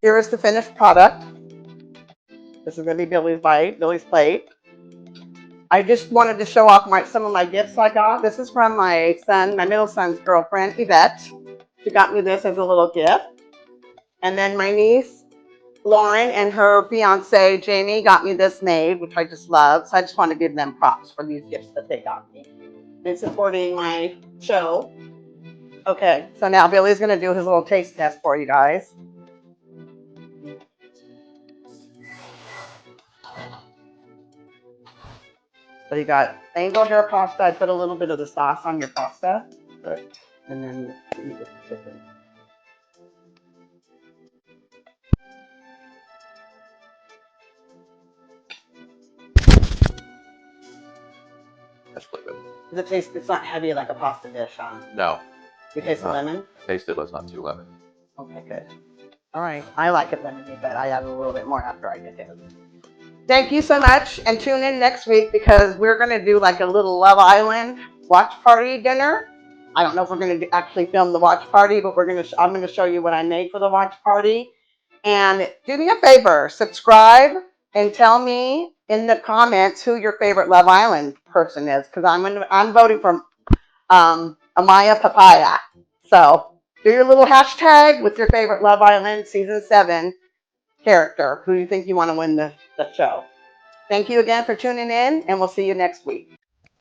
here is the finished product. This is going to be Billy's plate. I just wanted to show off some of my gifts I got. This is from my middle son's girlfriend, Yvette. She got me this as a little gift. And then my niece, Lauren, and her fiance, Jamie, got me this made, which I just love. So I just want to give them props for these gifts that they got me. And supporting my show. Okay, so now Billy's going to do his little taste test for you guys. So you got angel hair pasta. I put a little bit of the sauce on your pasta. And then you get the chicken. That's pretty good. Does it taste, it's not heavy like a pasta dish, huh? No. You taste the lemon? Taste it, but it's not too lemon. Okay, good. All right. I like it lemony, but I add a little bit more after I get it. Thank you so much, and tune in next week because we're going to do like a little Love Island watch party dinner. I don't know if we're going to actually film the watch party, but I'm going to show you what I made for the watch party. And do me a favor, subscribe and tell me in the comments who your favorite Love Island person is, because I'm voting for Amaya Papaya. So do your little hashtag with your favorite Love Island season 7 character who you think you want to win the show. Thank you again for tuning in, and we'll see you next week.